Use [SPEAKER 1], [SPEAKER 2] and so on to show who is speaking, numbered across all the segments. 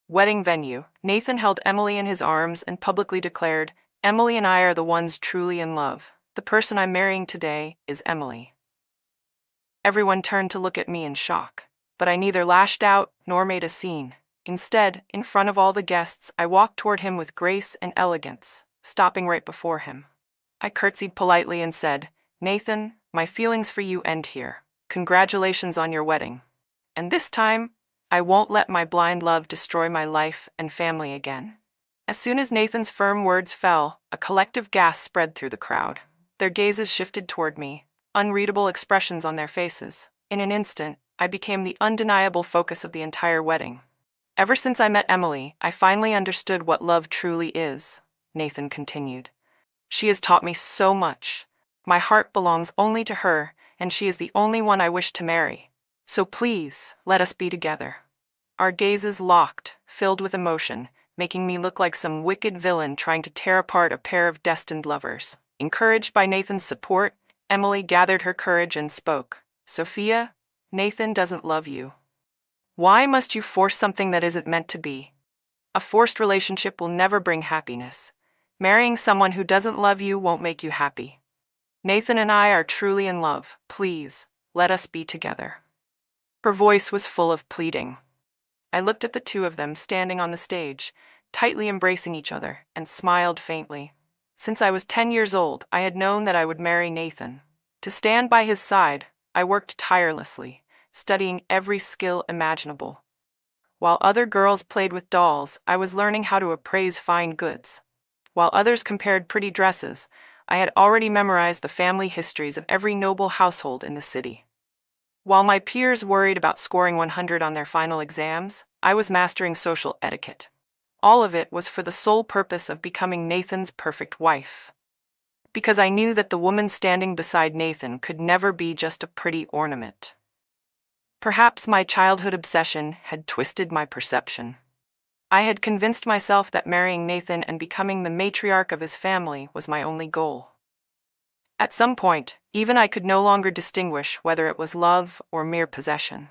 [SPEAKER 1] wedding venue, Nathan held Emily in his arms and publicly declared, "Emily and I are the ones truly in love. The person I'm marrying today is Emily." Everyone turned to look at me in shock, but I neither lashed out nor made a scene. Instead, in front of all the guests, I walked toward him with grace and elegance, stopping right before him. I curtsied politely and said, "Nathan, my feelings for you end here. Congratulations on your wedding. And this time, I won't let my blind love destroy my life and family again." As soon as Nathan's firm words fell, a collective gasp spread through the crowd. Their gazes shifted toward me, unreadable expressions on their faces. In an instant, I became the undeniable focus of the entire wedding. "Ever since I met Emily, I finally understood what love truly is," Nathan continued. "She has taught me so much. My heart belongs only to her, and she is the only one I wish to marry. So please, let us be together." Our gazes locked, filled with emotion, making me look like some wicked villain trying to tear apart a pair of destined lovers. Encouraged by Nathan's support, Emily gathered her courage and spoke. "Sophia, Nathan doesn't love you. Why must you force something that isn't meant to be? A forced relationship will never bring happiness. Marrying someone who doesn't love you won't make you happy. Nathan and I are truly in love. Please, let us be together." Her voice was full of pleading. I looked at the two of them standing on the stage, tightly embracing each other, and smiled faintly. Since I was 10 years old, I had known that I would marry Nathan. To stand by his side, I worked tirelessly, studying every skill imaginable. While other girls played with dolls, I was learning how to appraise fine goods. While others compared pretty dresses, I had already memorized the family histories of every noble household in the city. While my peers worried about scoring 100 on their final exams, I was mastering social etiquette. All of it was for the sole purpose of becoming Nathan's perfect wife. Because I knew that the woman standing beside Nathan could never be just a pretty ornament. Perhaps my childhood obsession had twisted my perception. I had convinced myself that marrying Nathan and becoming the matriarch of his family was my only goal. At some point, even I could no longer distinguish whether it was love or mere possession.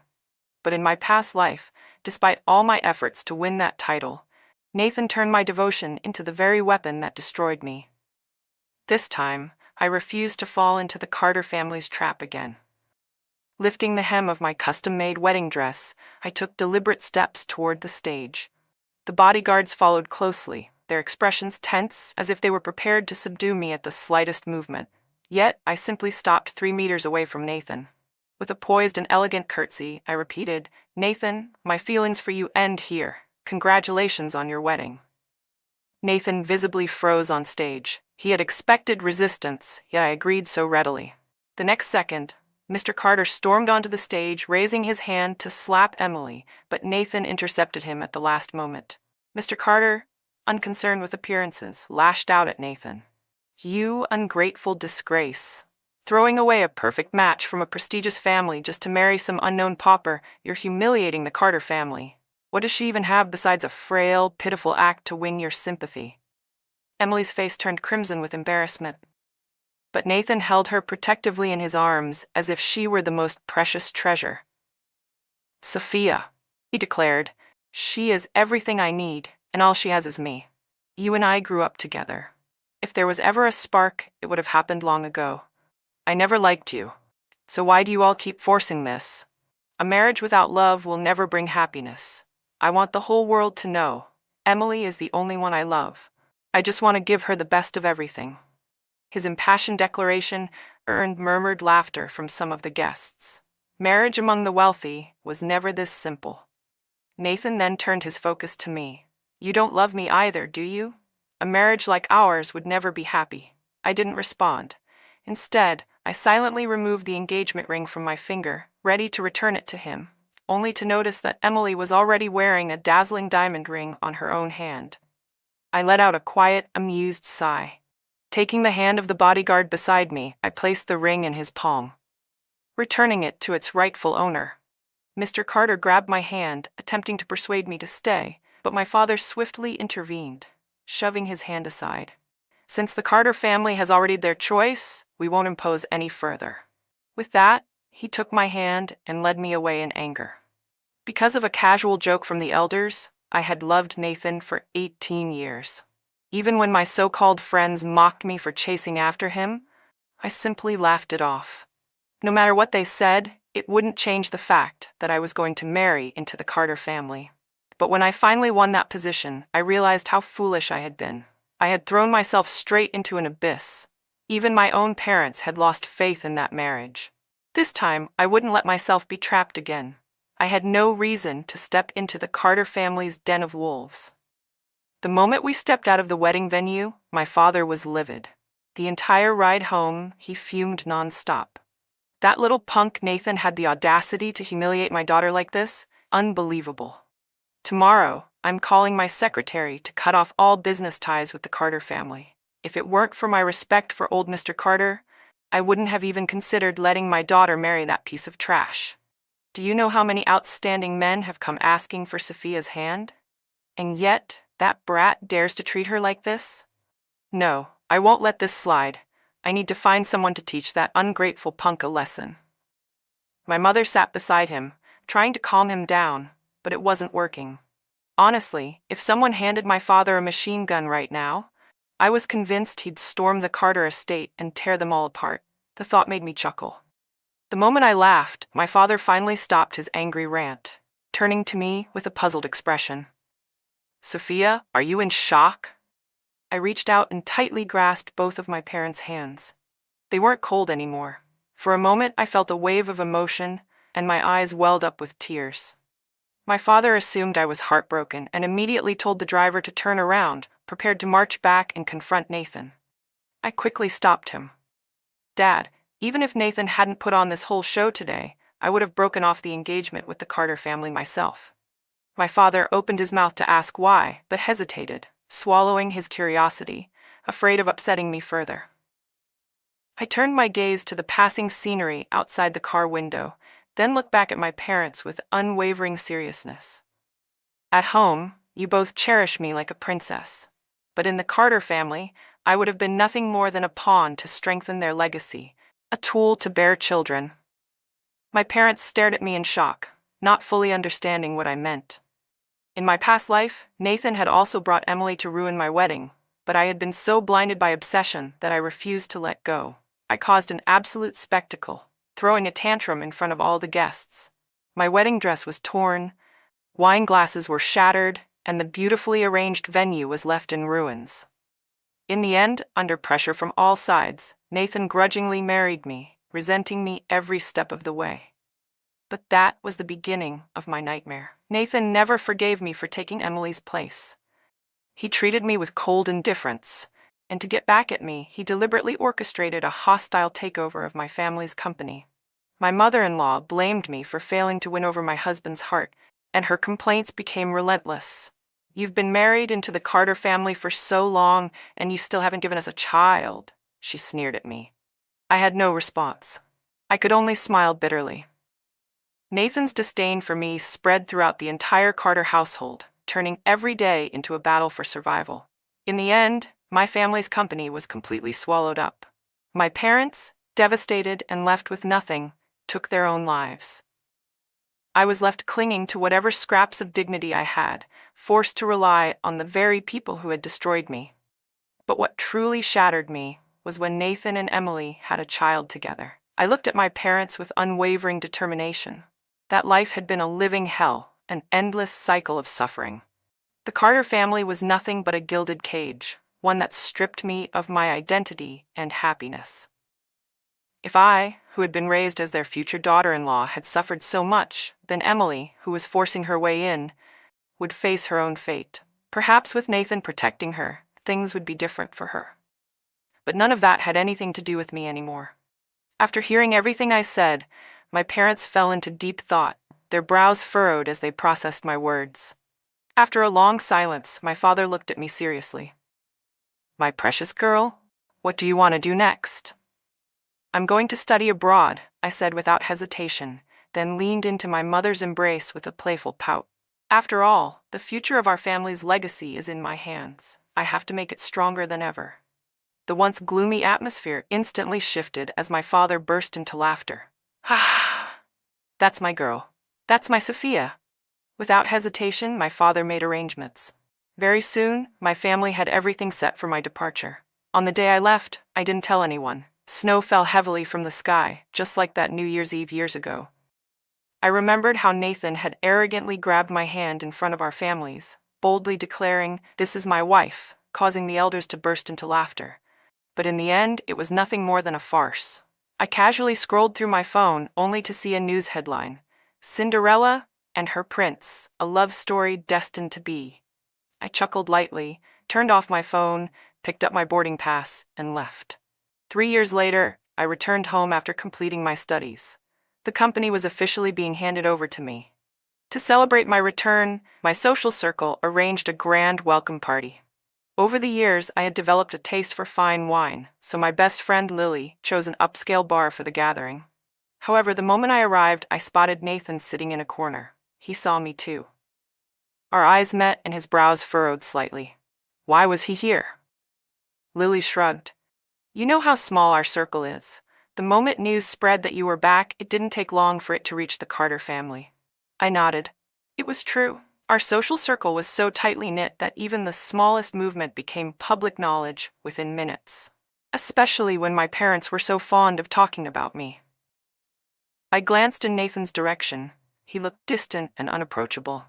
[SPEAKER 1] But in my past life, despite all my efforts to win that title, Nathan turned my devotion into the very weapon that destroyed me. This time, I refused to fall into the Carter family's trap again. Lifting the hem of my custom-made wedding dress, I took deliberate steps toward the stage. The bodyguards followed closely, their expressions tense as if they were prepared to subdue me at the slightest movement. Yet, I simply stopped 3 meters away from Nathan. With a poised and elegant curtsy, I repeated, "Nathan, my feelings for you end here. Congratulations on your wedding." Nathan visibly froze on stage. He had expected resistance, yet I agreed so readily. The next second, Mr. Carter stormed onto the stage, raising his hand to slap Emily, but Nathan intercepted him at the last moment. Mr. Carter, unconcerned with appearances, lashed out at Nathan. "You ungrateful disgrace. Throwing away a perfect match from a prestigious family just to marry some unknown pauper, you're humiliating the Carter family. What does she even have besides a frail, pitiful act to win your sympathy?" Emily's face turned crimson with embarrassment. But Nathan held her protectively in his arms as if she were the most precious treasure. "Sophia," he declared, "she is everything I need, and all she has is me. You and I grew up together. If there was ever a spark, it would have happened long ago. I never liked you. So why do you all keep forcing this? A marriage without love will never bring happiness. I want the whole world to know. Emily is the only one I love. I just want to give her the best of everything." His impassioned declaration earned murmured laughter from some of the guests. Marriage among the wealthy was never this simple. Nathan then turned his focus to me. "You don't love me either, do you? A marriage like ours would never be happy." I didn't respond. Instead, I silently removed the engagement ring from my finger, ready to return it to him, only to notice that Emily was already wearing a dazzling diamond ring on her own hand. I let out a quiet, amused sigh. Taking the hand of the bodyguard beside me, I placed the ring in his palm, returning it to its rightful owner. Mr. Carter grabbed my hand, attempting to persuade me to stay, but my father swiftly intervened, shoving his hand aside. "Since the Carter family has already their choice, we won't impose any further." With that, he took my hand and led me away in anger. Because of a casual joke from the elders, I had loved Nathan for 18 years. Even when my so-called friends mocked me for chasing after him, I simply laughed it off. No matter what they said, it wouldn't change the fact that I was going to marry into the Carter family. But when I finally won that position, I realized how foolish I had been. I had thrown myself straight into an abyss. Even my own parents had lost faith in that marriage. This time, I wouldn't let myself be trapped again. I had no reason to step into the Carter family's den of wolves. The moment we stepped out of the wedding venue, my father was livid. The entire ride home, he fumed nonstop. That little punk Nathan had the audacity to humiliate my daughter like this? Unbelievable. Tomorrow, I'm calling my secretary to cut off all business ties with the Carter family. If it weren't for my respect for old Mr. Carter, I wouldn't have even considered letting my daughter marry that piece of trash. Do you know how many outstanding men have come asking for Sophia's hand? And yet, that brat dares to treat her like this? No, I won't let this slide. I need to find someone to teach that ungrateful punk a lesson. My mother sat beside him, trying to calm him down, but it wasn't working. Honestly, if someone handed my father a machine gun right now, I was convinced he'd storm the Carter estate and tear them all apart. The thought made me chuckle. The moment I laughed, my father finally stopped his angry rant, turning to me with a puzzled expression. Sophia, are you in shock? I reached out and tightly grasped both of my parents' hands. They weren't cold anymore. For a moment, I felt a wave of emotion, and my eyes welled up with tears. My father assumed I was heartbroken and immediately told the driver to turn around, prepared to march back and confront Nathan. I quickly stopped him. Dad, even if Nathan hadn't put on this whole show today, I would have broken off the engagement with the Carter family myself. My father opened his mouth to ask why, but hesitated, swallowing his curiosity, afraid of upsetting me further. I turned my gaze to the passing scenery outside the car window, then looked back at my parents with unwavering seriousness. At home, you both cherish me like a princess. But in the Carter family, I would have been nothing more than a pawn to strengthen their legacy, a tool to bear children. My parents stared at me in shock, not fully understanding what I meant. In my past life, Nathan had also brought Emily to ruin my wedding, but I had been so blinded by obsession that I refused to let go. I caused an absolute spectacle, throwing a tantrum in front of all the guests. My wedding dress was torn, wine glasses were shattered, and the beautifully arranged venue was left in ruins. In the end, under pressure from all sides, Nathan grudgingly married me, resenting me every step of the way. But that was the beginning of my nightmare. Nathan never forgave me for taking Emily's place. He treated me with cold indifference, and to get back at me, he deliberately orchestrated a hostile takeover of my family's company. My mother-in-law blamed me for failing to win over my husband's heart, and her complaints became relentless. You've been married into the Carter family for so long, and you still haven't given us a child, she sneered at me. I had no response. I could only smile bitterly. Nathan's disdain for me spread throughout the entire Carter household, turning every day into a battle for survival. In the end, my family's company was completely swallowed up. My parents, devastated and left with nothing, took their own lives. I was left clinging to whatever scraps of dignity I had, forced to rely on the very people who had destroyed me. But what truly shattered me was when Nathan and Emily had a child together. I looked at my parents with unwavering determination. That life had been a living hell, an endless cycle of suffering. The Carter family was nothing but a gilded cage, one that stripped me of my identity and happiness. If I, who had been raised as their future daughter-in-law, had suffered so much, then Emily, who was forcing her way in, would face her own fate. Perhaps with Nathan protecting her, things would be different for her. But none of that had anything to do with me anymore. After hearing everything I said, my parents fell into deep thought, their brows furrowed as they processed my words. After a long silence, my father looked at me seriously. My precious girl, what do you want to do next? I'm going to study abroad, I said without hesitation, then leaned into my mother's embrace with a playful pout. After all, the future of our family's legacy is in my hands. I have to make it stronger than ever. The once gloomy atmosphere instantly shifted as my father burst into laughter. Ah, that's my girl. That's my Sophia. Without hesitation, my father made arrangements. Very soon, my family had everything set for my departure. On the day I left, I didn't tell anyone. Snow fell heavily from the sky, just like that New Year's Eve years ago. I remembered how Nathan had arrogantly grabbed my hand in front of our families, boldly declaring, "This is my wife," causing the elders to burst into laughter. But in the end, it was nothing more than a farce. I casually scrolled through my phone only to see a news headline: "Cinderella and her prince, a love story destined to be." I chuckled lightly, turned off my phone, picked up my boarding pass, and left. 3 years later, I returned home after completing my studies. The company was officially being handed over to me. To celebrate my return, my social circle arranged a grand welcome party. Over the years, I had developed a taste for fine wine, so my best friend Lily chose an upscale bar for the gathering. However, the moment I arrived, I spotted Nathan sitting in a corner. He saw me too. Our eyes met and his brows furrowed slightly. Why was he here? Lily shrugged. You know how small our circle is. The moment news spread that you were back, it didn't take long for it to reach the Carter family. I nodded. It was true. Our social circle was so tightly knit that even the smallest movement became public knowledge within minutes, especially when my parents were so fond of talking about me. I glanced in Nathan's direction. He looked distant and unapproachable.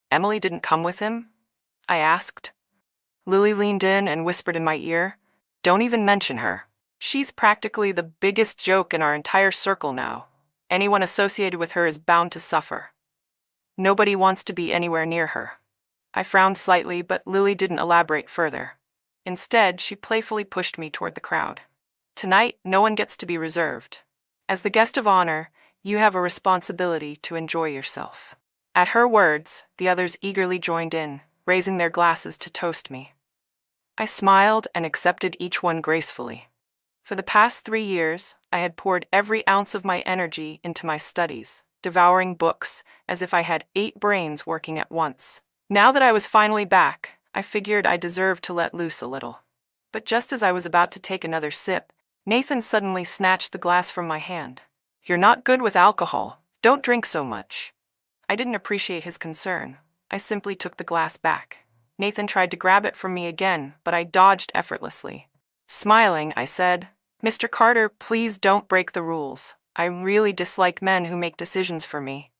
[SPEAKER 1] Emily didn't come with him? I asked. Lily leaned in and whispered in my ear, "Don't even mention her. She's practically the biggest joke in our entire circle now. Anyone associated with her is bound to suffer. Nobody wants to be anywhere near her." I frowned slightly, but Lily didn't elaborate further. Instead, she playfully pushed me toward the crowd. "Tonight, no one gets to be reserved. As the guest of honor, you have a responsibility to enjoy yourself." At her words, the others eagerly joined in, raising their glasses to toast me. I smiled and accepted each one gracefully. For the past 3 years, I had poured every ounce of my energy into my studies, devouring books as if I had 8 brains working at once. Now that I was finally back, I figured I deserved to let loose a little. But just as I was about to take another sip, Nathan suddenly snatched the glass from my hand. "You're not good with alcohol. Don't drink so much." I didn't appreciate his concern. I simply took the glass back. Nathan tried to grab it from me again, but I dodged effortlessly. Smiling, I said, "Mr. Carter, please don't break the rules. I really dislike men who make decisions for me."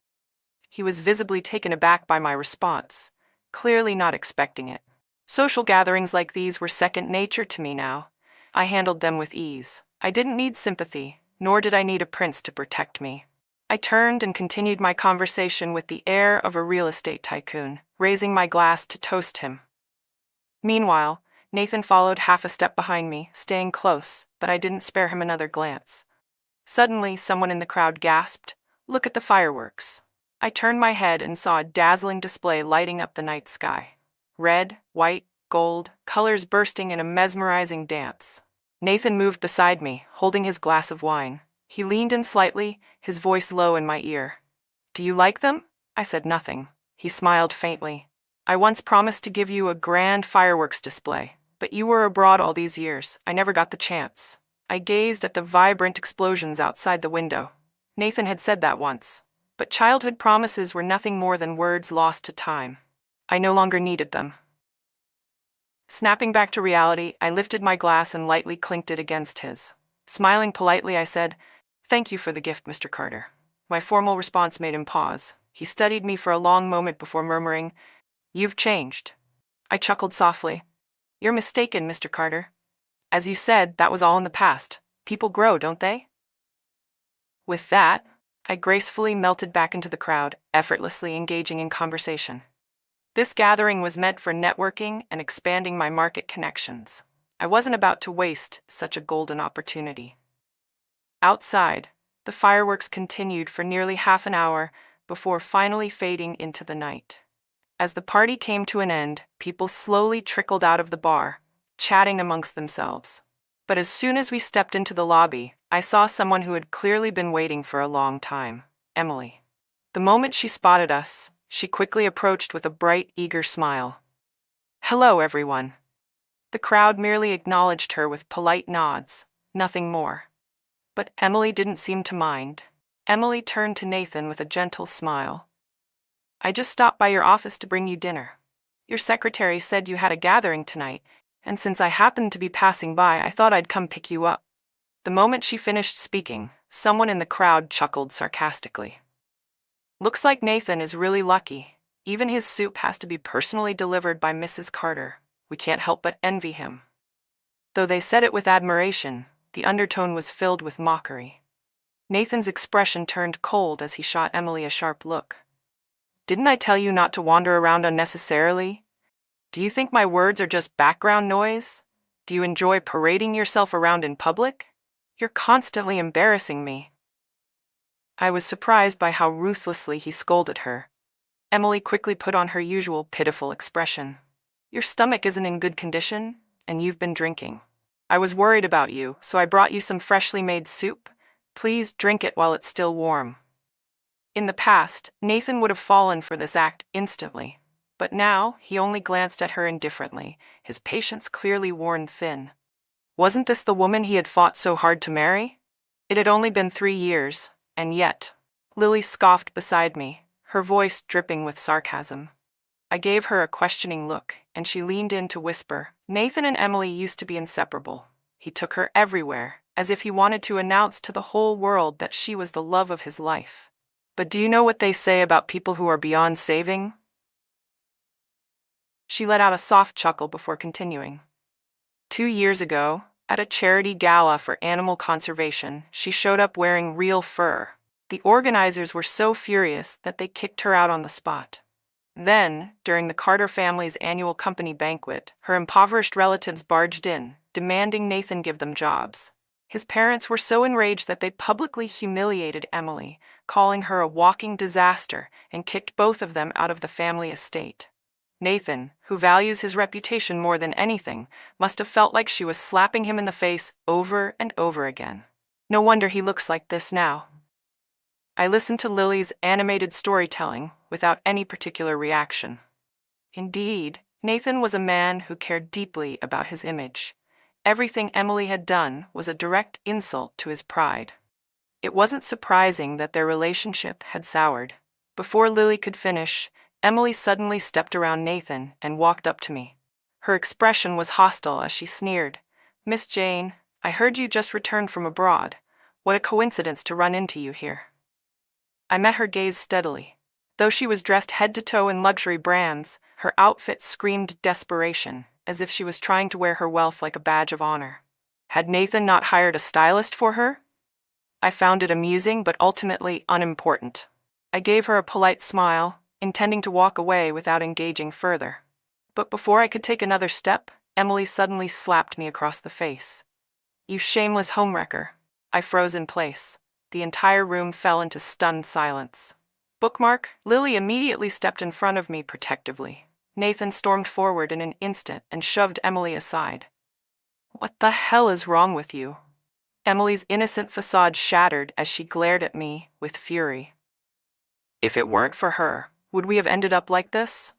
[SPEAKER 1] He was visibly taken aback by my response, clearly not expecting it. Social gatherings like these were second nature to me now. I handled them with ease. I didn't need sympathy, nor did I need a prince to protect me. I turned and continued my conversation with the air of a real estate tycoon, raising my glass to toast him. Meanwhile, Nathan followed half a step behind me, staying close, but I didn't spare him another glance. Suddenly, someone in the crowd gasped, "Look at the fireworks." I turned my head and saw a dazzling display lighting up the night sky. Red, white, gold, colors bursting in a mesmerizing dance. Nathan moved beside me, holding his glass of wine. He leaned in slightly, his voice low in my ear. "Do you like them?" I said nothing. He smiled faintly. "I once promised to give you a grand fireworks display, but you were abroad all these years. I never got the chance." I gazed at the vibrant explosions outside the window. Nathan had said that once, but childhood promises were nothing more than words lost to time. I no longer needed them. Snapping back to reality, I lifted my glass and lightly clinked it against his. Smiling politely, I said, "Thank you for the gift, Mr. Carter." My formal response made him pause. He studied me for a long moment before murmuring, "You've changed." I chuckled softly. "You're mistaken, Mr. Carter. As you said, that was all in the past. People grow, don't they?" With that, I gracefully melted back into the crowd, effortlessly engaging in conversation. This gathering was meant for networking and expanding my market connections. I wasn't about to waste such a golden opportunity. Outside, the fireworks continued for nearly half an hour before finally fading into the night. As the party came to an end, people slowly trickled out of the bar, chatting amongst themselves. But as soon as we stepped into the lobby, I saw someone who had clearly been waiting for a long time, Emily. The moment she spotted us, she quickly approached with a bright, eager smile. "Hello, everyone." The crowd merely acknowledged her with polite nods, nothing more. But Emily didn't seem to mind. Emily turned to Nathan with a gentle smile. I just stopped by your office to bring you dinner. Your secretary said you had a gathering tonight, and since I happened to be passing by, I thought I'd come pick you up." The moment she finished speaking, someone in the crowd chuckled sarcastically. "Looks like Nathan is really lucky. Even his soup has to be personally delivered by Mrs. Carter. We can't help but envy him." Though they said it with admiration, the undertone was filled with mockery. Nathan's expression turned cold as he shot Emily a sharp look. "Didn't I tell you not to wander around unnecessarily? Do you think my words are just background noise? Do you enjoy parading yourself around in public? You're constantly embarrassing me." I was surprised by how ruthlessly he scolded her. Emily quickly put on her usual pitiful expression. "Your stomach isn't in good condition, and you've been drinking. I was worried about you, so I brought you some freshly made soup. Please drink it while it's still warm." In the past, Nathan would have fallen for this act instantly, but now he only glanced at her indifferently, his patience clearly worn thin. Wasn't this the woman he had fought so hard to marry? It had only been 3 years, and yet. Lily scoffed beside me, her voice dripping with sarcasm. I gave her a questioning look, and she leaned in to whisper, "Nathan and Emily used to be inseparable. He took her everywhere, as if he wanted to announce to the whole world that she was the love of his life. But do you know what they say about people who are beyond saving?" She let out a soft chuckle before continuing. 2 years ago, at a charity gala for animal conservation, she showed up wearing real fur. The organizers were so furious that they kicked her out on the spot. Then, during the Carter family's annual company banquet, her impoverished relatives barged in, demanding Nathan give them jobs. His parents were so enraged that they publicly humiliated Emily, calling her a walking disaster, and kicked both of them out of the family estate. Nathan, who values his reputation more than anything, must have felt like she was slapping him in the face over and over again. No wonder he looks like this now. I listened to Lily's animated storytelling without any particular reaction. Indeed, Nathan was a man who cared deeply about his image. Everything Emily had done was a direct insult to his pride. It wasn't surprising that their relationship had soured. Before Lily could finish, Emily suddenly stepped around Nathan and walked up to me. Her expression was hostile as she sneered, "Miss Jane, I heard you just returned from abroad. What a coincidence to run into you here." I met her gaze steadily. Though she was dressed head to toe in luxury brands, her outfit screamed desperation, as if she was trying to wear her wealth like a badge of honor. Had Nathan not hired a stylist for her? I found it amusing but ultimately unimportant. I gave her a polite smile, intending to walk away without engaging further. But before I could take another step, Emily suddenly slapped me across the face. "You shameless homewrecker." I froze in place. The entire room fell into stunned silence. Bookmark, Lily immediately stepped in front of me protectively. Nathan stormed forward in an instant and shoved Emily aside. "What the hell is wrong with you?" Emily's innocent facade shattered as she glared at me with fury. "If it weren't for her, would we have ended up like this?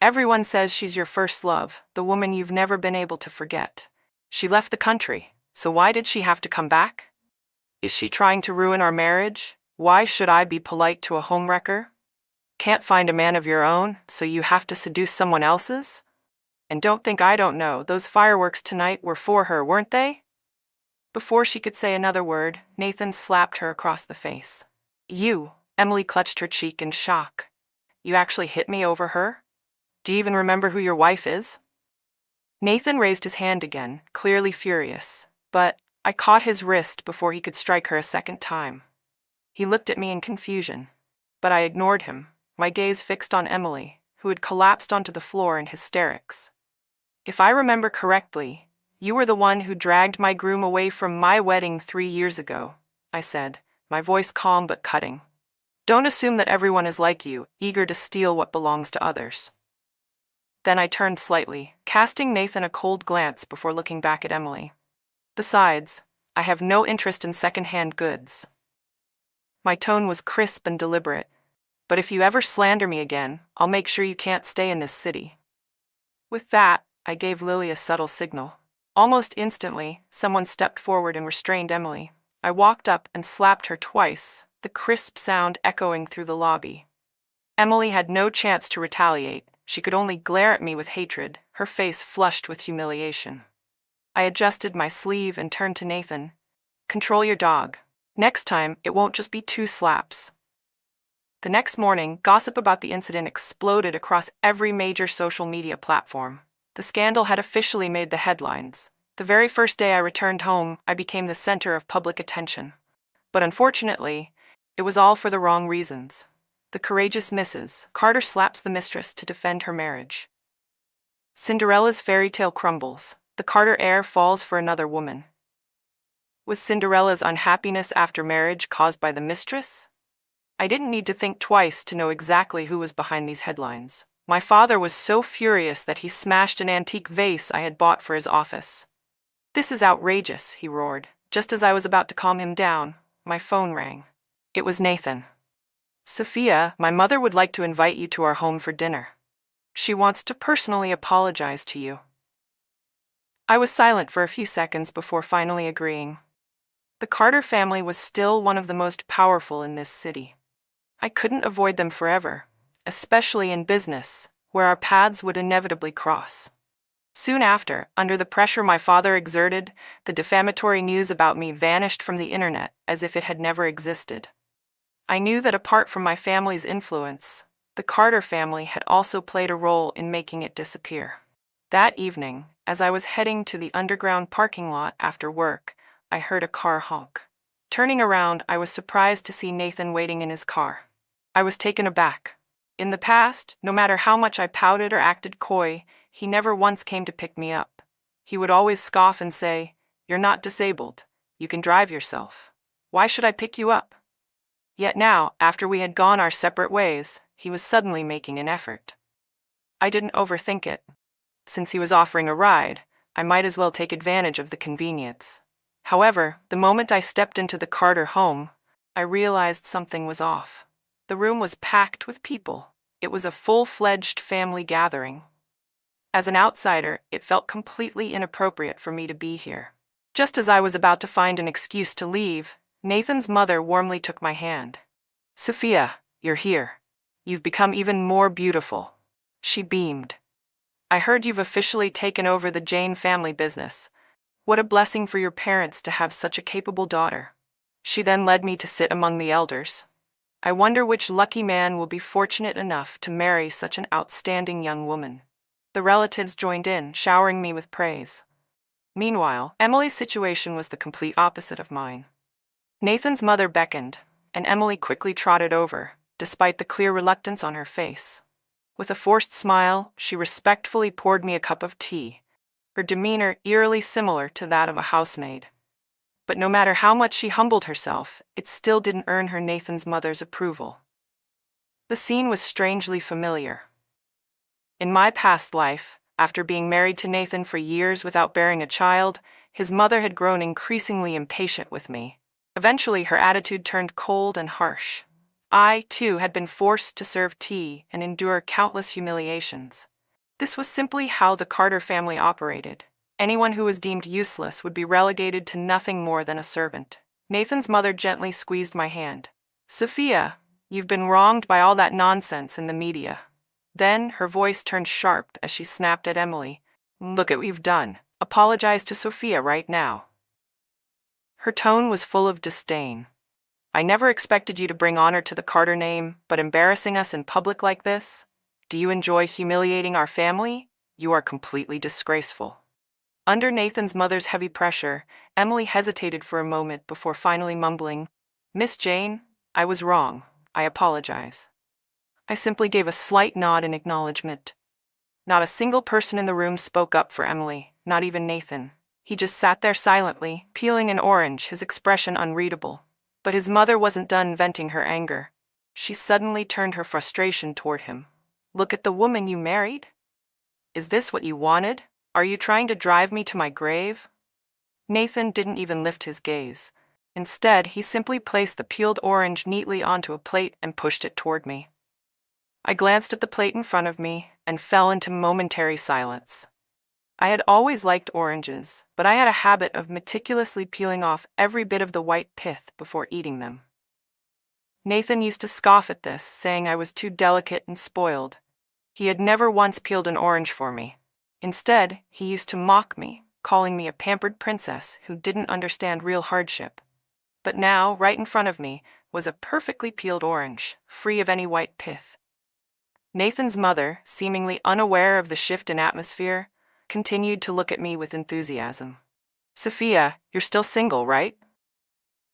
[SPEAKER 1] Everyone says she's your first love, the woman you've never been able to forget. She left the country, so why did she have to come back? Is she trying to ruin our marriage? Why should I be polite to a homewrecker? Can't find a man of your own, so you have to seduce someone else's? And don't think I don't know, those fireworks tonight were for her, weren't they?" Before she could say another word, Nathan slapped her across the face. "You," Emily clutched her cheek in shock. "You actually hit me over her? Do you even remember who your wife is?" Nathan raised his hand again, clearly furious, but I caught his wrist before he could strike her a second time. He looked at me in confusion, but I ignored him, my gaze fixed on Emily, who had collapsed onto the floor in hysterics. "If I remember correctly, you were the one who dragged my groom away from my wedding 3 years ago," I said, my voice calm but cutting. "Don't assume that everyone is like you, eager to steal what belongs to others." Then I turned slightly, casting Nathan a cold glance before looking back at Emily. "Besides, I have no interest in second-hand goods." My tone was crisp and deliberate. "But if you ever slander me again, I'll make sure you can't stay in this city." With that, I gave Lily a subtle signal. Almost instantly, someone stepped forward and restrained Emily. I walked up and slapped her twice, the crisp sound echoing through the lobby. Emily had no chance to retaliate. She could only glare at me with hatred, her face flushed with humiliation. I adjusted my sleeve and turned to Nathan. Control your dog. Next time, it won't just be 2 slaps. The next morning, gossip about the incident exploded across every major social media platform. The scandal had officially made the headlines. The very first day I returned home, I became the center of public attention. But unfortunately, it was all for the wrong reasons. The courageous Mrs. Carter slaps the mistress to defend her marriage. Cinderella's fairy tale crumbles. The Carter heir falls for another woman. Was Cinderella's unhappiness after marriage caused by the mistress? I didn't need to think twice to know exactly who was behind these headlines. My father was so furious that he smashed an antique vase I had bought for his office. "This is outrageous," he roared. Just as I was about to calm him down, my phone rang. It was Nathan. "Sophia, my mother would like to invite you to our home for dinner. She wants to personally apologize to you." I was silent for a few seconds before finally agreeing. The Carter family was still one of the most powerful in this city. I couldn't avoid them forever, especially in business, where our paths would inevitably cross. Soon after, under the pressure my father exerted, the defamatory news about me vanished from the internet as if it had never existed. I knew that apart from my family's influence, the Carter family had also played a role in making it disappear. That evening, as I was heading to the underground parking lot after work, I heard a car honk. Turning around, I was surprised to see Nathan waiting in his car. I was taken aback. In the past, no matter how much I pouted or acted coy, he never once came to pick me up. He would always scoff and say, "You're not disabled. You can drive yourself. Why should I pick you up?" Yet now, after we had gone our separate ways, he was suddenly making an effort. I didn't overthink it. Since he was offering a ride, I might as well take advantage of the convenience. However, the moment I stepped into the Carter home, I realized something was off. The room was packed with people. It was a full-fledged family gathering. As an outsider, it felt completely inappropriate for me to be here. Just as I was about to find an excuse to leave, Nathan's mother warmly took my hand. "Sophia, you're here. You've become even more beautiful." She beamed. "I heard you've officially taken over the Jane family business. What a blessing for your parents to have such a capable daughter." She then led me to sit among the elders. I wonder which lucky man will be fortunate enough to marry such an outstanding young woman. The relatives joined in, showering me with praise. Meanwhile, Emily's situation was the complete opposite of mine. Nathan's mother beckoned, and Emily quickly trotted over, despite the clear reluctance on her face. With a forced smile, she respectfully poured me a cup of tea, her demeanor eerily similar to that of a housemaid. But no matter how much she humbled herself, it still didn't earn her Nathan's mother's approval. The scene was strangely familiar. In my past life, after being married to Nathan for years without bearing a child, his mother had grown increasingly impatient with me. Eventually, her attitude turned cold and harsh. I, too, had been forced to serve tea and endure countless humiliations. This was simply how the Carter family operated. Anyone who was deemed useless would be relegated to nothing more than a servant. Nathan's mother gently squeezed my hand. "Sophia, you've been wronged by all that nonsense in the media." Then her voice turned sharp as she snapped at Emily. "Look at what you've done. Apologize to Sophia right now." Her tone was full of disdain. "I never expected you to bring honor to the Carter name, but embarrassing us in public like this? Do you enjoy humiliating our family? You are completely disgraceful." Under Nathan's mother's heavy pressure, Emily hesitated for a moment before finally mumbling, "Miss Jane, I was wrong. I apologize." I simply gave a slight nod in acknowledgement. Not a single person in the room spoke up for Emily, not even Nathan. He just sat there silently, peeling an orange, his expression unreadable. But his mother wasn't done venting her anger. She suddenly turned her frustration toward him. "Look at the woman you married? Is this what you wanted? Are you trying to drive me to my grave?" Nathan didn't even lift his gaze. Instead, he simply placed the peeled orange neatly onto a plate and pushed it toward me. I glanced at the plate in front of me and fell into momentary silence. I had always liked oranges, but I had a habit of meticulously peeling off every bit of the white pith before eating them. Nathan used to scoff at this, saying I was too delicate and spoiled. He had never once peeled an orange for me. Instead, he used to mock me, calling me a pampered princess who didn't understand real hardship. But now, right in front of me, was a perfectly peeled orange, free of any white pith. Nathan's mother, seemingly unaware of the shift in atmosphere, continued to look at me with enthusiasm. "Sophia, you're still single, right?"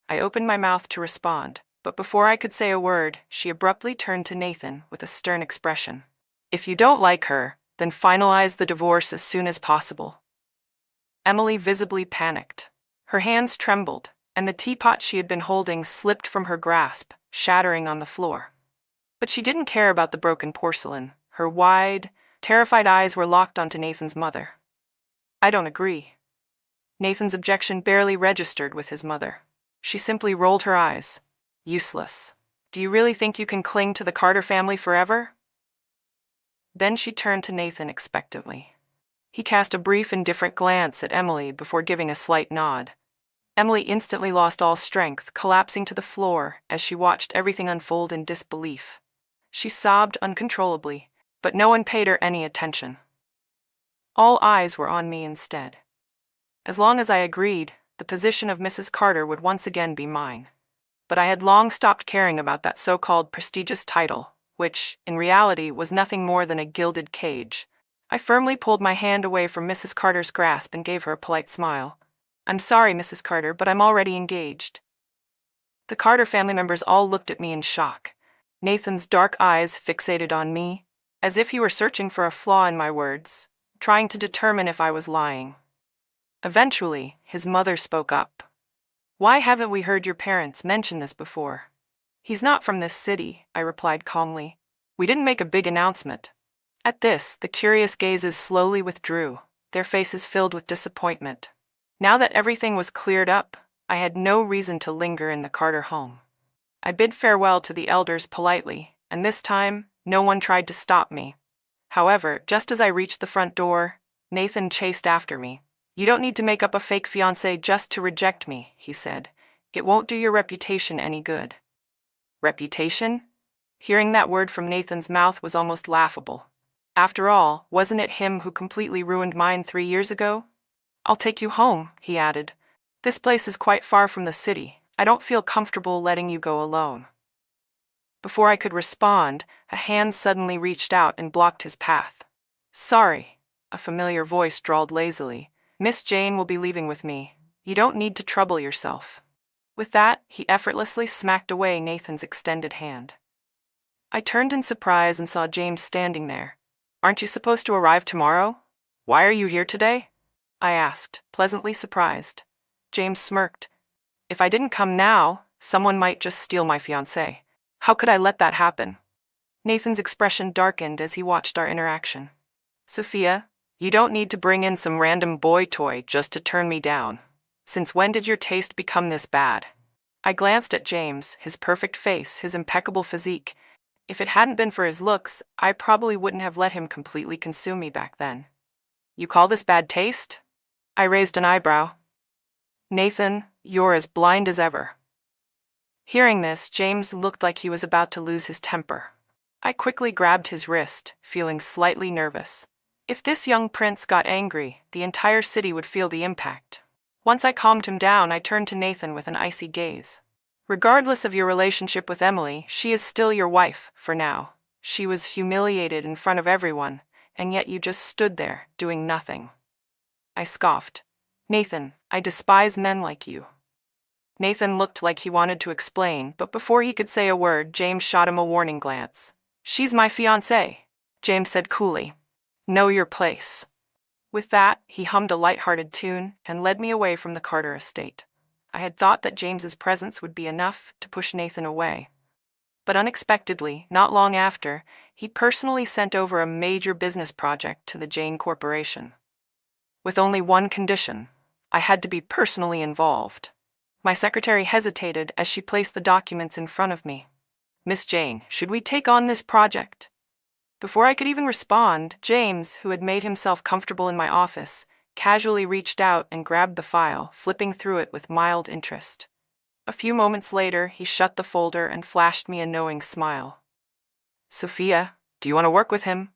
[SPEAKER 1] I opened my mouth to respond, but before I could say a word, she abruptly turned to Nathan with a stern expression. "If you don't like her, then finalize the divorce as soon as possible." Emily visibly panicked. Her hands trembled, and the teapot she had been holding slipped from her grasp, shattering on the floor. But she didn't care about the broken porcelain. Her wide, terrified eyes were locked onto Nathan's mother. "I don't agree." Nathan's objection barely registered with his mother. She simply rolled her eyes. "Useless. Do you really think you can cling to the Carter family forever?" Then she turned to Nathan expectantly. He cast a brief, indifferent glance at Emily before giving a slight nod. Emily instantly lost all strength, collapsing to the floor as she watched everything unfold in disbelief. She sobbed uncontrollably, but no one paid her any attention. All eyes were on me instead. As long as I agreed, the position of Mrs. Carter would once again be mine. But I had long stopped caring about that so-called prestigious title, which, in reality, was nothing more than a gilded cage. I firmly pulled my hand away from Mrs. Carter's grasp and gave her a polite smile. "I'm sorry, Mrs. Carter, but I'm already engaged." The Carter family members all looked at me in shock. Nathan's dark eyes fixated on me, as if he were searching for a flaw in my words, trying to determine if I was lying. Eventually, his mother spoke up. "Why haven't we heard your parents mention this before?" "He's not from this city," I replied calmly. "We didn't make a big announcement." At this, the curious gazes slowly withdrew, their faces filled with disappointment. Now that everything was cleared up, I had no reason to linger in the Carter home. I bid farewell to the elders politely, and this time, no one tried to stop me. However, just as I reached the front door, Nathan chased after me. "You don't need to make up a fake fiancé just to reject me," he said. "It won't do your reputation any good." Reputation? Hearing that word from Nathan's mouth was almost laughable. After all, wasn't it him who completely ruined mine 3 years ago? "I'll take you home," he added. "This place is quite far from the city. I don't feel comfortable letting you go alone." Before I could respond, a hand suddenly reached out and blocked his path. "Sorry," a familiar voice drawled lazily. "Miss Jane will be leaving with me. You don't need to trouble yourself." With that, he effortlessly smacked away Nathan's extended hand. I turned in surprise and saw James standing there. "Aren't you supposed to arrive tomorrow? Why are you here today?" I asked, pleasantly surprised. James smirked. "If I didn't come now, someone might just steal my fiancé. How could I let that happen?" Nathan's expression darkened as he watched our interaction. "Sophia, you don't need to bring in some random boy toy just to turn me down. Since when did your taste become this bad?" I glanced at James, his perfect face, his impeccable physique. If it hadn't been for his looks, I probably wouldn't have let him completely consume me back then. "You call this bad taste?" I raised an eyebrow. "Nathan, you're as blind as ever." Hearing this, James looked like he was about to lose his temper. I quickly grabbed his wrist, feeling slightly nervous. If this young prince got angry, the entire city would feel the impact. Once I calmed him down, I turned to Nathan with an icy gaze. "Regardless of your relationship with Emily, she is still your wife, for now. She was humiliated in front of everyone, and yet you just stood there, doing nothing." I scoffed. "Nathan, I despise men like you." Nathan looked like he wanted to explain, but before he could say a word, James shot him a warning glance. "She's my fiancée," James said coolly. "Know your place." With that, he hummed a light-hearted tune and led me away from the Carter estate. I had thought that James's presence would be enough to push Nathan away. But unexpectedly, not long after, he personally sent over a major business project to the Jane Corporation. With only one condition: I had to be personally involved. My secretary hesitated as she placed the documents in front of me. "Miss Jane, should we take on this project?" Before I could even respond, James, who had made himself comfortable in my office, casually reached out and grabbed the file, flipping through it with mild interest. A few moments later, he shut the folder and flashed me a knowing smile. Sophia, do you want to work with him?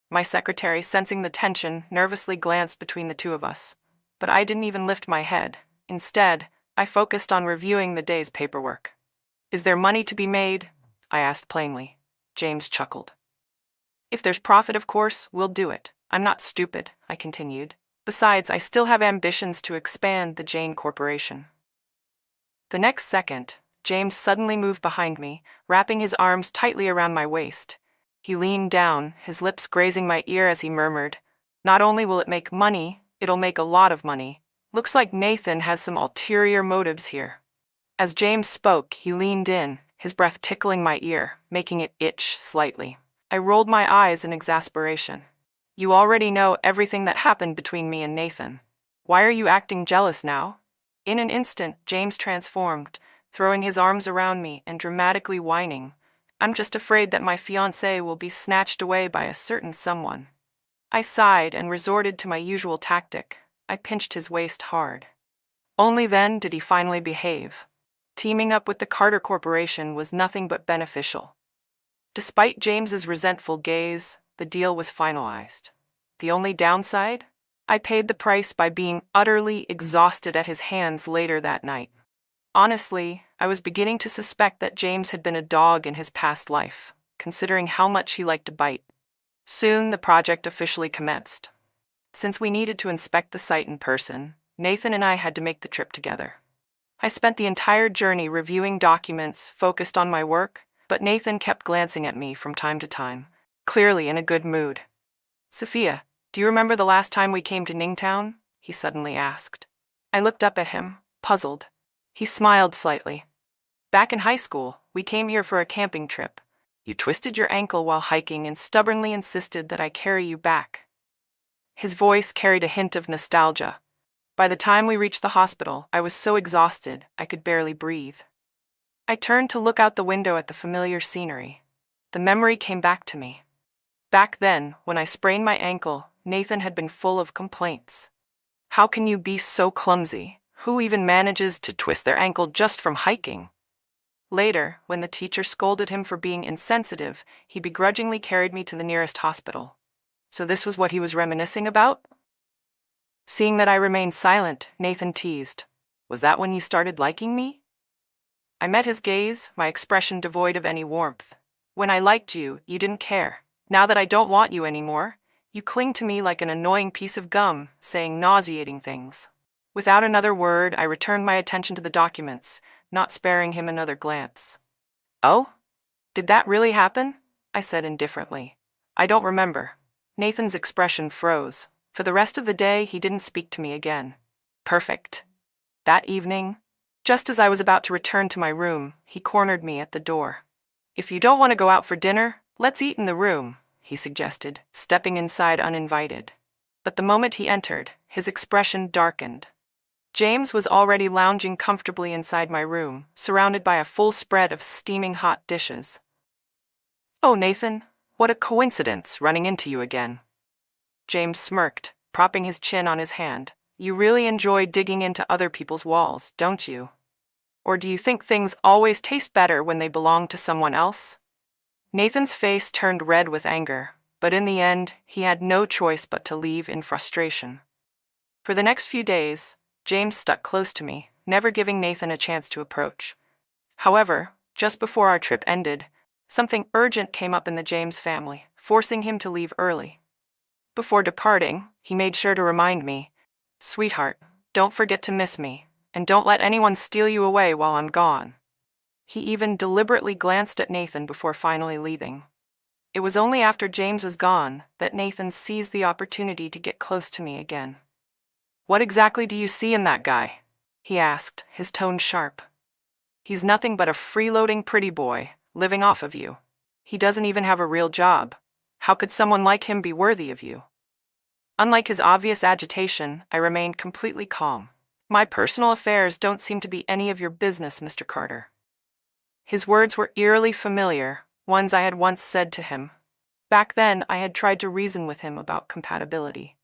[SPEAKER 1] My secretary, sensing the tension, nervously glanced between the two of us. But I didn't even lift my head. Instead, I focused on reviewing the day's paperwork. Is there money to be made? I asked plainly. James chuckled. If there's profit, of course, we'll do it. I'm not stupid, I continued. Besides, I still have ambitions to expand the Jane Corporation. The next second, James suddenly moved behind me, wrapping his arms tightly around my waist. He leaned down, his lips grazing my ear as he murmured, "Not only will it make money, it'll make a lot of money. Looks like Nathan has some ulterior motives here." As James spoke, he leaned in, his breath tickling my ear, making it itch slightly. I rolled my eyes in exasperation. "You already know everything that happened between me and Nathan. Why are you acting jealous now?" In an instant, James transformed, throwing his arms around me and dramatically whining. "I'm just afraid that my fiancé will be snatched away by a certain someone." I sighed and resorted to my usual tactic. I pinched his waist hard. Only then did he finally behave. Teaming up with the Carter Corporation was nothing but beneficial. Despite James's resentful gaze, the deal was finalized. The only downside? I paid the price by being utterly exhausted at his hands later that night. Honestly, I was beginning to suspect that James had been a dog in his past life, considering how much he liked to bite. Soon the project officially commenced. Since we needed to inspect the site in person, Nathan and I had to make the trip together. I spent the entire journey reviewing documents focused on my work, but Nathan kept glancing at me from time to time, clearly in a good mood. "Sophia, do you remember the last time we came to Ningtown?" he suddenly asked. I looked up at him, puzzled. He smiled slightly. "Back in high school, we came here for a camping trip. You twisted your ankle while hiking and stubbornly insisted that I carry you back." His voice carried a hint of nostalgia. By the time we reached the hospital, I was so exhausted I could barely breathe. I turned to look out the window at the familiar scenery. The memory came back to me. Back then, when I sprained my ankle, Nathan had been full of complaints. "How can you be so clumsy? Who even manages to twist their ankle just from hiking?" Later, when the teacher scolded him for being insensitive, he begrudgingly carried me to the nearest hospital. So this was what he was reminiscing about? Seeing that I remained silent, Nathan teased, "Was that when you started liking me?" I met his gaze, my expression devoid of any warmth. "When I liked you, you didn't care. Now that I don't want you anymore, you cling to me like an annoying piece of gum, saying nauseating things." Without another word, I returned my attention to the documents, not sparing him another glance. "Oh? Did that really happen?" I said indifferently. "I don't remember." Nathan's expression froze. For the rest of the day, he didn't speak to me again. Perfect. That evening, just as I was about to return to my room, he cornered me at the door. "If you don't want to go out for dinner, let's eat in the room," he suggested, stepping inside uninvited. But the moment he entered, his expression darkened. James was already lounging comfortably inside my room, surrounded by a full spread of steaming hot dishes. "Oh, Nathan, what a coincidence running into you again." James smirked, propping his chin on his hand. "You really enjoy digging into other people's walls, don't you? Or do you think things always taste better when they belong to someone else?" Nathan's face turned red with anger, but in the end, he had no choice but to leave in frustration. For the next few days, James stuck close to me, never giving Nathan a chance to approach. However, just before our trip ended, something urgent came up in the James family, forcing him to leave early. Before departing, he made sure to remind me, "Sweetheart, don't forget to miss me, and don't let anyone steal you away while I'm gone." He even deliberately glanced at Nathan before finally leaving. It was only after James was gone that Nathan seized the opportunity to get close to me again. "What exactly do you see in that guy?" he asked, his tone sharp. "He's nothing but a freeloading pretty boy, living off of you. He doesn't even have a real job. How could someone like him be worthy of you?" Unlike his obvious agitation, I remained completely calm. "My personal affairs don't seem to be any of your business, Mr. Carter." His words were eerily familiar, ones I had once said to him. Back then, I had tried to reason with him about compatibility.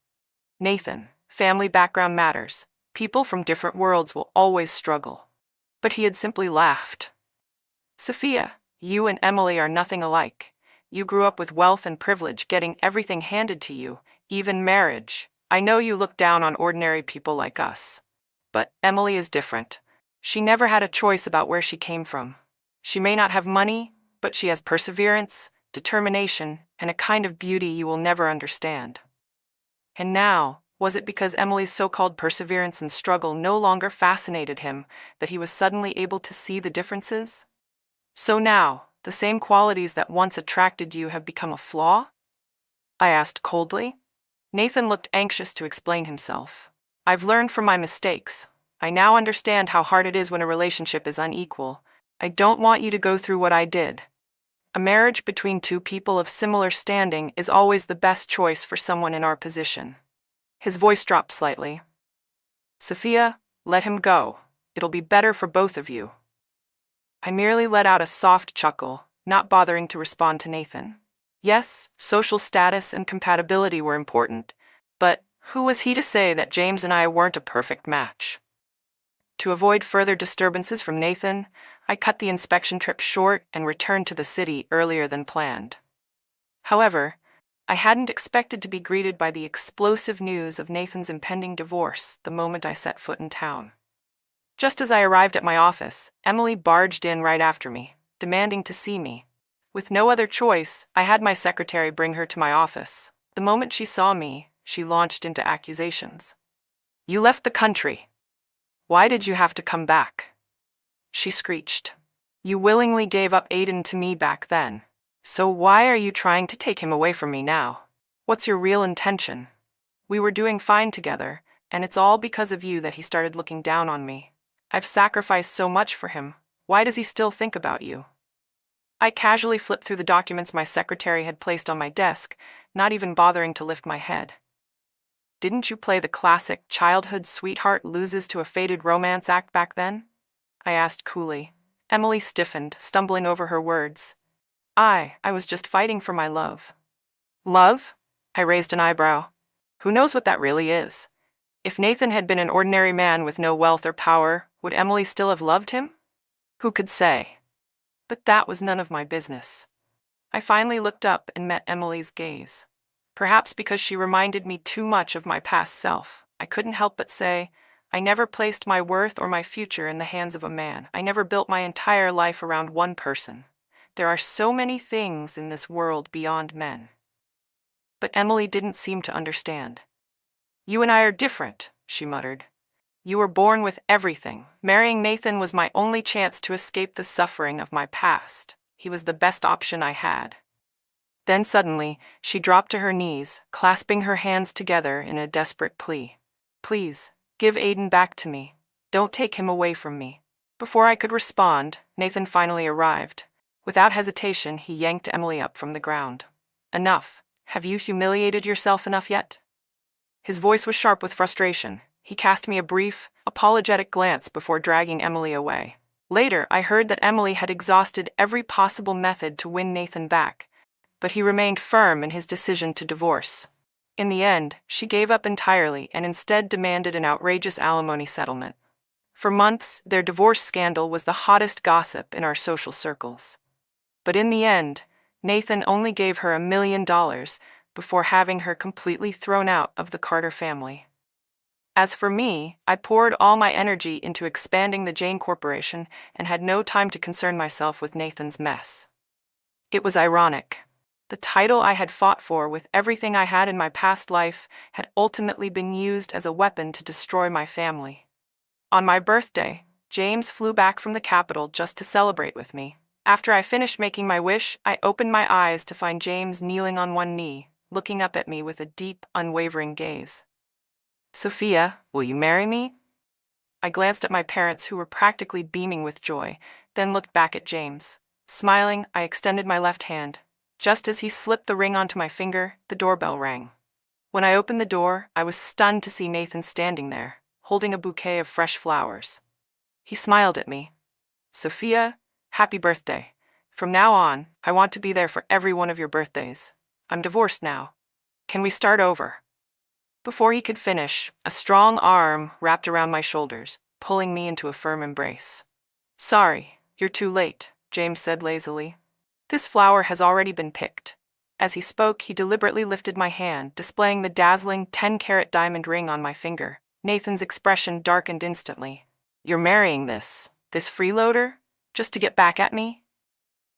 [SPEAKER 1] "Nathan, family background matters. People from different worlds will always struggle." But he had simply laughed. Sophia, you and Emily are nothing alike. You grew up with wealth and privilege, getting everything handed to you, even marriage. I know you look down on ordinary people like us. But Emily is different. She never had a choice about where she came from. She may not have money, but she has perseverance, determination, and a kind of beauty you will never understand. And now, was it because Emily's so-called perseverance and struggle no longer fascinated him that he was suddenly able to see the differences? So now, the same qualities that once attracted you have become a flaw? I asked coldly. Nathan looked anxious to explain himself. I've learned from my mistakes. I now understand how hard it is when a relationship is unequal. I don't want you to go through what I did. A marriage between two people of similar standing is always the best choice for someone in our position. His voice dropped slightly. Sophia, let him go. It'll be better for both of you. I merely let out a soft chuckle, not bothering to respond to Nathan. Yes, social status and compatibility were important, but who was he to say that James and I weren't a perfect match? To avoid further disturbances from Nathan, I cut the inspection trip short and returned to the city earlier than planned. However, I hadn't expected to be greeted by the explosive news of Nathan's impending divorce the moment I set foot in town. Just as I arrived at my office, Emily barged in right after me, demanding to see me. With no other choice, I had my secretary bring her to my office. The moment she saw me, she launched into accusations. You left the country. Why did you have to come back? She screeched. You willingly gave up Aiden to me back then. So why are you trying to take him away from me now? What's your real intention? We were doing fine together, and it's all because of you that he started looking down on me. I've sacrificed so much for him. Why does he still think about you? I casually flipped through the documents my secretary had placed on my desk, not even bothering to lift my head. Didn't you play the classic childhood sweetheart loses to a faded romance act back then? I asked coolly. Emily stiffened, stumbling over her words. I was just fighting for my love. Love? I raised an eyebrow. Who knows what that really is? If Nathan had been an ordinary man with no wealth or power, would Emily still have loved him? Who could say? But that was none of my business. I finally looked up and met Emily's gaze. Perhaps because she reminded me too much of my past self, I couldn't help but say, I never placed my worth or my future in the hands of a man. I never built my entire life around one person. There are so many things in this world beyond men. But Emily didn't seem to understand. You and I are different, she muttered. You were born with everything. Marrying Nathan was my only chance to escape the suffering of my past. He was the best option I had. Then suddenly, she dropped to her knees, clasping her hands together in a desperate plea. Please, give Aiden back to me. Don't take him away from me. Before I could respond, Nathan finally arrived. Without hesitation, he yanked Emily up from the ground. Enough. Have you humiliated yourself enough yet? His voice was sharp with frustration. He cast me a brief, apologetic glance before dragging Emily away. Later, I heard that Emily had exhausted every possible method to win Nathan back, but he remained firm in his decision to divorce. In the end, she gave up entirely and instead demanded an outrageous alimony settlement. For months, their divorce scandal was the hottest gossip in our social circles. But in the end, Nathan only gave her $1 million before having her completely thrown out of the Carter family. As for me, I poured all my energy into expanding the Jane Corporation and had no time to concern myself with Nathan's mess. It was ironic. The title I had fought for with everything I had in my past life had ultimately been used as a weapon to destroy my family. On my birthday, James flew back from the capital just to celebrate with me. After I finished making my wish, I opened my eyes to find James kneeling on one knee, looking up at me with a deep, unwavering gaze. Sophia, will you marry me? I glanced at my parents, who were practically beaming with joy, then looked back at James. Smiling, I extended my left hand. Just as he slipped the ring onto my finger, the doorbell rang. When I opened the door, I was stunned to see Nathan standing there, holding a bouquet of fresh flowers. He smiled at me. Sophia, happy birthday. From now on, I want to be there for every one of your birthdays. I'm divorced now. Can we start over? Before he could finish, a strong arm wrapped around my shoulders, pulling me into a firm embrace. Sorry, you're too late, James said lazily. This flower has already been picked. As he spoke, he deliberately lifted my hand, displaying the dazzling 10-carat diamond ring on my finger. Nathan's expression darkened instantly. You're marrying this freeloader? Just to get back at me?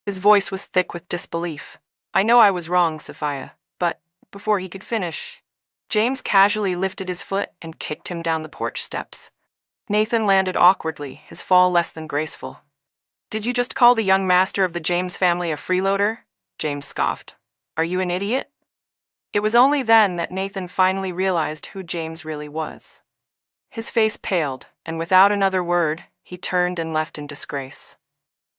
[SPEAKER 1] His voice was thick with disbelief. I know I was wrong, Sophia, but before he could finish, James casually lifted his foot and kicked him down the porch steps. Nathan landed awkwardly, his fall less than graceful. Did you just call the young master of the James family a freeloader? James scoffed. Are you an idiot? It was only then that Nathan finally realized who James really was. His face paled, and without another word, he turned and left in disgrace.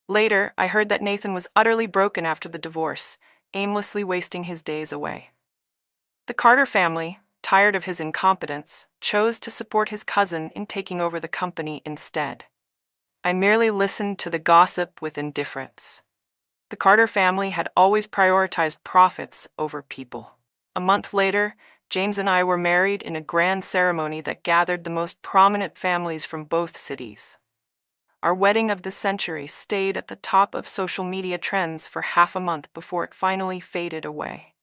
[SPEAKER 1] Later, I heard that Nathan was utterly broken after the divorce, aimlessly wasting his days away. The Carter family, tired of his incompetence, chose to support his cousin in taking over the company instead. I merely listened to the gossip with indifference. The Carter family had always prioritized profits over people. A month later, James and I were married in a grand ceremony that gathered the most prominent families from both cities. Our wedding of the century stayed at the top of social media trends for half a month before it finally faded away.